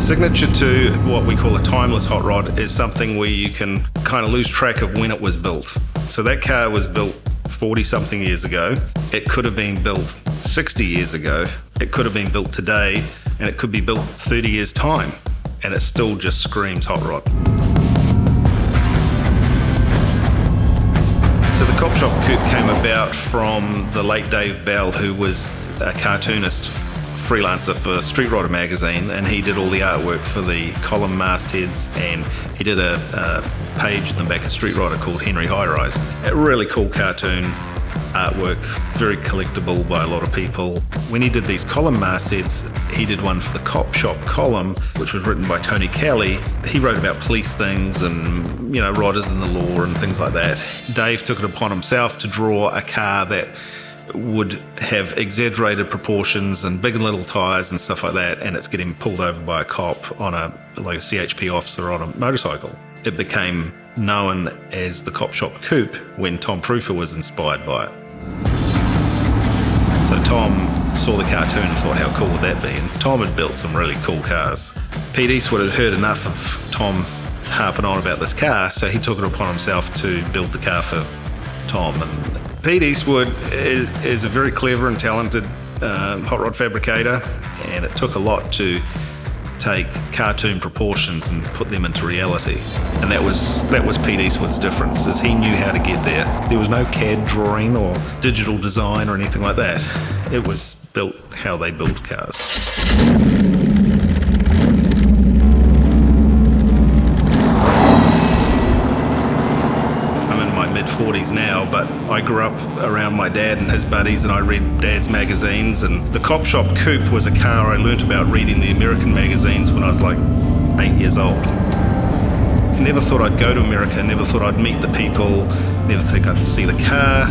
Signature to what we call a timeless hot rod is something where you can kind of lose track of when it was built. So that car was built 40 something years ago. It could have been built 60 years ago. It could have been built today, and it could be built 30 years time, and it still just screams hot rod. So the Cop Shop Coupe came about from the late Dave Bell, who was a cartoonist freelancer for Street Rodder magazine, and he did all the artwork for the column mastheads, and he did a page in the back of Street Rodder called Henry High Rise. A really cool cartoon artwork, very collectible by a lot of people. When he did these column mastheads, he did one for the Cop Shop column, which was written by Tony Kelly. He wrote about police things and, rodders in the law and things like that. Dave took it upon himself to draw a car that would have exaggerated proportions and big and little tyres and stuff like that, and it's getting pulled over by a cop on a CHP officer on a motorcycle. It became known as the Cop Shop Coupe when Tom Proofer was inspired by it. So Tom saw the cartoon and thought, how cool would that be? And Tom had built some really cool cars. Pete Eastwood had heard enough of Tom harping on about this car, so he took it upon himself to build the car for Tom. And Pete Eastwood is a very clever and talented hot rod fabricator, and it took a lot to take cartoon proportions and put them into reality. And that was Pete Eastwood's difference, is he knew how to get there. There was no CAD drawing or digital design or anything like that. It was built how they build cars. Mid-40s now, but I grew up around my dad and his buddies, and I read Dad's magazines, and the Cop Shop Coupe was a car I learnt about reading the American magazines when I was like 8 years old. Never thought I'd go to America, never thought I'd meet the people, never think I'd see the car,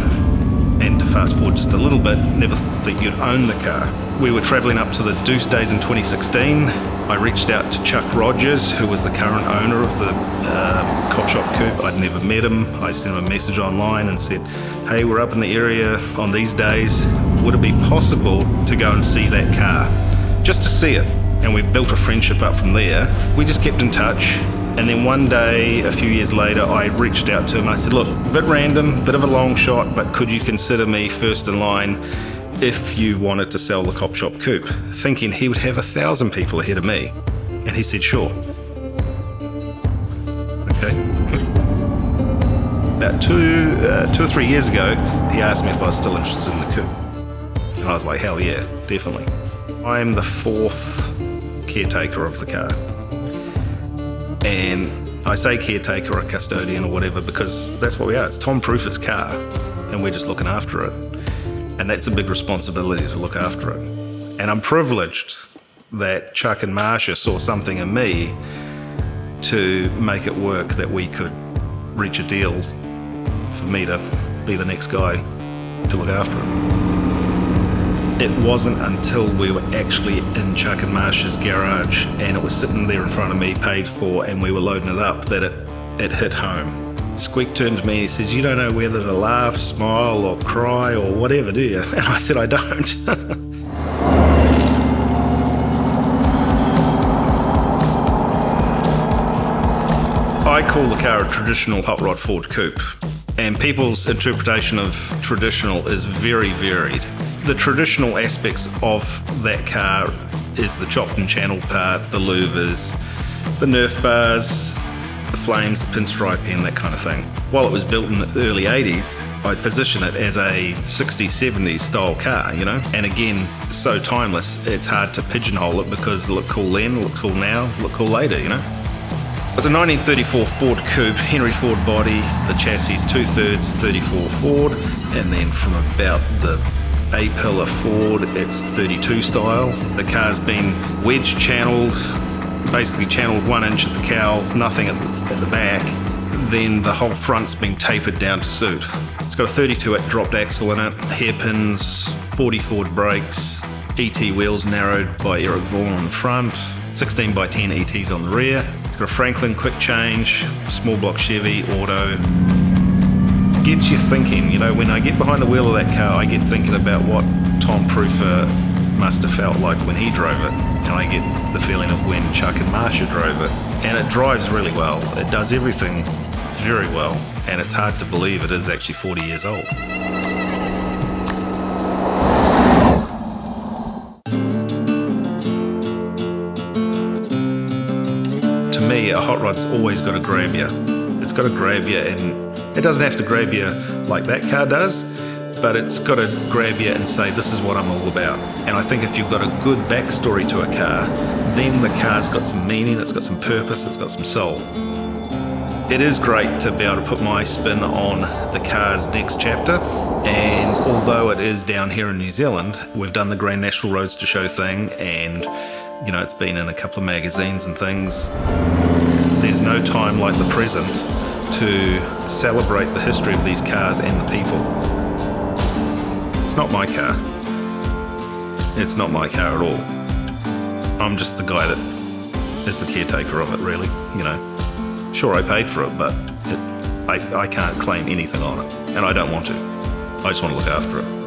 and to fast forward just a little bit, never think you'd own the car. We were travelling up to the Deuce Days in 2016. I reached out to Chuck Rogers, who was the current owner of the Cop Shop Coupe. I'd never met him. I sent him a message online and said, hey, we're up in the area on these days. Would it be possible to go and see that car? Just to see it. And we built a friendship up from there. We just kept in touch. And then one day, a few years later, I reached out to him and I said, look, a bit random, bit of a long shot, but could you consider me first in line if you wanted to sell the Cop Shop Coupe? Thinking he would have 1,000 people ahead of me. And he said, sure. Okay. About two or 3 years ago, he asked me if I was still interested in the coupe. And I was like, hell yeah, definitely. I am the 4th caretaker of the car. And I say caretaker or custodian or whatever because that's what we are. It's Tom Proofer's car, and we're just looking after it. And that's a big responsibility to look after it. And I'm privileged that Chuck and Marsha saw something in me to make it work, that we could reach a deal for me to be the next guy to look after it. It wasn't until we were actually in Chuck and Marsha's garage and it was sitting there in front of me, paid for, and we were loading it up, that it hit home. Squeak turned to me and he says, you don't know whether to laugh, smile or cry or whatever, do you? And I said, I don't. I call the car a traditional hot rod Ford coupe, and people's interpretation of traditional is very varied. The traditional aspects of that car is the chopped and channeled part, the louvers, the Nerf bars, the flames, the pinstriping, that kind of thing. While it was built in the early 80s, I position it as a 60s, 70s style car, And again, so timeless, it's hard to pigeonhole it because it looked cool then, it looked cool now, it looked cool later, It was a 1934 Ford Coupe, Henry Ford body, the chassis 2/3 34 Ford, and then from about the A-pillar Ford, it's 32 style. The car's been wedge channeled, basically channeled 1 inch at the cowl, nothing at the back. Then the whole front's been tapered down to suit. It's got a 32 dropped axle in it, hairpins, 40 Ford brakes, ET wheels narrowed by Eric Vaughan on the front, 16 by 10 ETs on the rear. It's got a Franklin quick change, small block Chevy, auto. Gets you thinking, when I get behind the wheel of that car, I get thinking about what Tom Proofer must have felt like when he drove it, and I get the feeling of when Chuck and Marsha drove it. And it drives really well. It does everything very well, and it's hard to believe it is actually 40 years old. To me, a hot rod's always got to grab you. It's got to grab you, and it doesn't have to grab you like that car does, but it's got to grab you and say, this is what I'm all about. And I think if you've got a good backstory to a car, then the car's got some meaning, it's got some purpose, it's got some soul. It is great to be able to put my spin on the car's next chapter, and although it is down here in New Zealand, we've done the Grand National Roads to Show thing, and it's been in a couple of magazines and things. There's no time like the present to celebrate the history of these cars and the people. It's not my car. It's not my car at all. I'm just the guy that is the caretaker of it, really. Sure, I paid for it, but I can't claim anything on it, and I don't want to. I just want to look after it.